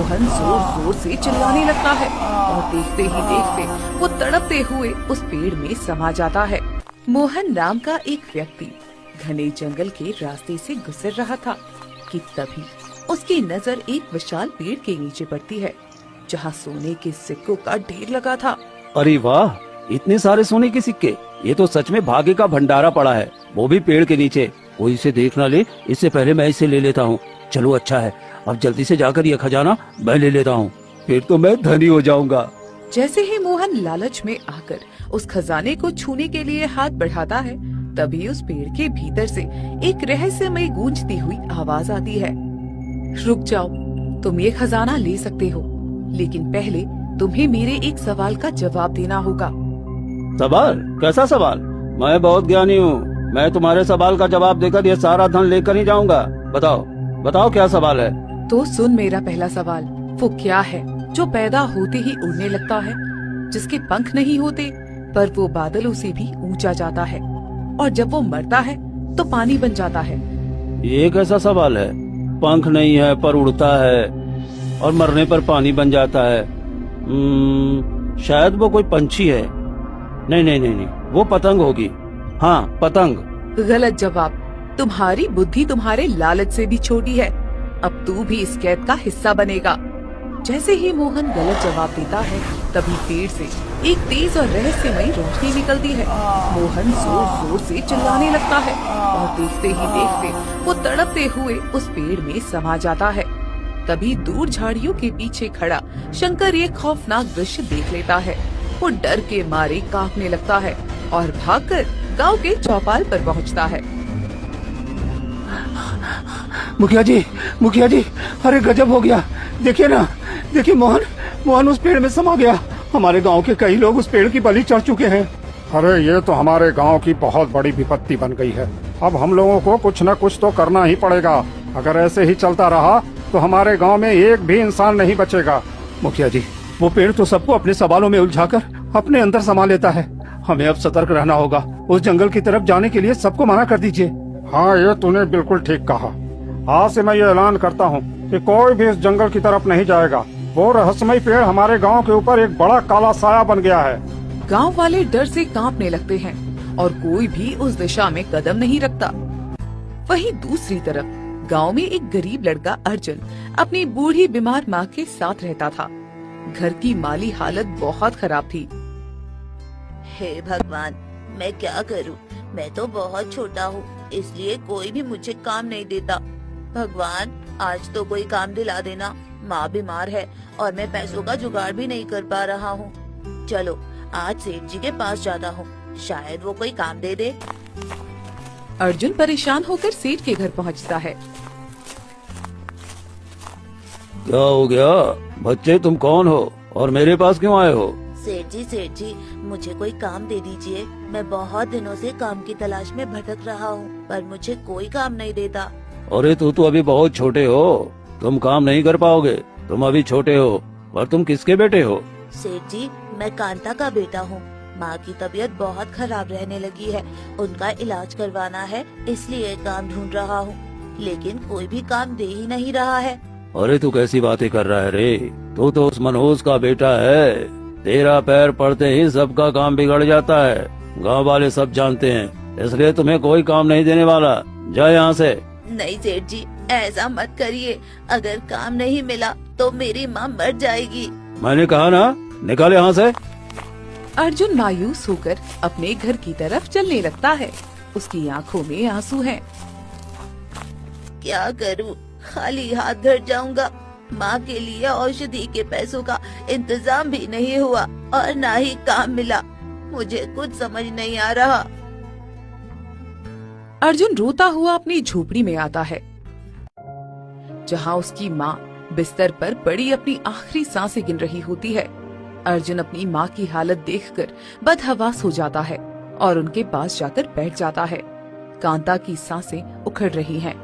मोहन जोर जोर से चिल्लाने लगता है और देखते ही देखते वो तड़पते हुए उस पेड़ में समा जाता है। मोहन नाम का एक व्यक्ति घने जंगल के रास्ते से गुजर रहा था कि तभी उसकी नजर एक विशाल पेड़ के नीचे पड़ती है जहाँ सोने के सिक्कों का ढेर लगा था। अरे वाह, इतने सारे सोने के सिक्के! ये तो सच में भाग्य का भंडारा पड़ा है, वो भी पेड़ के नीचे। कोई इसे देख ना ले, इससे पहले मैं इसे ले लेता हूँ। चलो अच्छा है, अब जल्दी से जाकर ये खजाना मैं ले लेता हूँ, फिर तो मैं धनी हो जाऊंगा। जैसे ही मोहन लालच में आकर उस खजाने को छूने के लिए हाथ बढ़ाता है, तभी उस पेड़ के भीतर से एक रहस्यमय गूंजती हुई आवाज आती है। रुक जाओ, तुम ये खजाना ले सकते हो, लेकिन पहले तुम्हें मेरे एक सवाल का जवाब देना होगा। सवाल? कैसा सवाल? मैं बहुत ज्ञानी हूँ, मैं तुम्हारे सवाल का जवाब देकर ये सारा धन लेकर ही जाऊंगा। बताओ बताओ क्या सवाल है? तो सुन मेरा पहला सवाल, वो क्या है जो पैदा होते ही उड़ने लगता है, जिसके पंख नहीं होते पर वो बादलों से भी ऊंचा जाता है, और जब वो मरता है तो पानी बन जाता है? ये कैसा सवाल है? पंख नहीं है पर उड़ता है और मरने पर पानी बन जाता है। शायद वो कोई पंछी है। नहीं नहीं नहीं नहीं, वो पतंग होगी। हाँ, पतंग। गलत जवाब। तुम्हारी बुद्धि तुम्हारे लालच से भी छोटी है। अब तू भी इस कैद का हिस्सा बनेगा। जैसे ही मोहन गलत जवाब देता है, तभी पेड़ से एक तेज और रहस्यमयी रोशनी निकलती है। मोहन जोर जोर से चिल्लाने लगता है और देखते ही देखते वो तड़पते हुए उस पेड़ में समा जाता है। तभी दूर झाड़ियों के पीछे खड़ा शंकर ये खौफनाक दृश्य देख लेता है। वो डर के मारे कांपने लगता है और भागकर गांव के चौपाल पर पहुंचता है। मुखिया जी, अरे गजब हो गया। देखिए ना, देखिए मोहन उस पेड़ में समा गया। हमारे गांव के कई लोग उस पेड़ की बलि चढ़ चुके हैं। अरे ये तो हमारे गांव की बहुत बड़ी विपत्ति बन गई है। अब हम लोगों को कुछ न कुछ तो करना ही पड़ेगा। अगर ऐसे ही चलता रहा तो हमारे गांव में एक भी इंसान नहीं बचेगा। मुखिया जी, वो पेड़ तो सबको अपने सवालों में उलझाकर अपने अंदर समा लेता है। हमें अब सतर्क रहना होगा। उस जंगल की तरफ जाने के लिए सबको मना कर दीजिए। हाँ, ये तूने बिल्कुल ठीक कहा। आज से मैं ये ऐलान करता हूँ कि कोई भी इस जंगल की तरफ नहीं जाएगा। वो रहस्यमय पेड़ हमारे गांव के ऊपर एक बड़ा काला साया बन गया है। गांव वाले डर से कांपने लगते हैं और कोई भी उस दिशा में कदम नहीं रखता। वहीं दूसरी तरफ गांव में एक गरीब लड़का अर्जुन अपनी बूढ़ी बीमार माँ के साथ रहता था। घर की माली हालत बहुत खराब थी। हे भगवान, मैं क्या करूं? मैं तो बहुत छोटा हूं, इसलिए कोई भी मुझे काम नहीं देता। भगवान, आज तो कोई काम दिला देना। माँ बीमार है और मैं पैसों का जुगाड़ भी नहीं कर पा रहा हूँ। चलो आज सेठ जी के पास जाता हूँ, शायद वो कोई काम दे दे। अर्जुन परेशान होकर सेठ के घर पहुँचता है। क्या हो गया बच्चे, तुम कौन हो और मेरे पास क्यों आए हो? सेठ जी, मुझे कोई काम दे दीजिए। मैं बहुत दिनों से काम की तलाश में भटक रहा हूँ, पर मुझे कोई काम नहीं देता। अरे तू तो अभी बहुत छोटे हो, तुम काम नहीं कर पाओगे। तुम अभी छोटे हो। और तुम किसके बेटे हो? सेठ जी, मैं कांता का बेटा हूँ। माँ की तबीयत बहुत खराब रहने लगी है, उनका इलाज करवाना है, इसलिए काम ढूंढ रहा हूँ, लेकिन कोई भी काम दे ही नहीं रहा है। अरे तू कैसी बातें कर रहा है रे? तू तो उस मनोज का बेटा है। तेरा पैर पड़ते ही सबका काम बिगड़ जाता है, गांव वाले सब जानते हैं, इसलिए तुम्हें कोई काम नहीं देने वाला। जा यहाँ से। नहीं सेठ जी, ऐसा मत करिए। अगर काम नहीं मिला तो मेरी माँ मर जाएगी। मैंने कहा ना, निकाल यहाँ से। अर्जुन मायूस होकर अपने घर की तरफ चलने लगता है। उसकी आंखों में आंसू हैं। क्या करूं? खाली हाथ घर जाऊंगा। माँ के लिए औषधि के पैसों का इंतजाम भी नहीं हुआ और ना ही काम मिला। मुझे कुछ समझ नहीं आ रहा। अर्जुन रोता हुआ अपनी झोपड़ी में आता है, जहाँ उसकी माँ बिस्तर पर पड़ी अपनी आखिरी सांसें गिन रही होती है। अर्जुन अपनी माँ की हालत देखकर बदहवास हो जाता है और उनके पास जाकर बैठ जाता है। कांता की सांसें उखड़ रही हैं।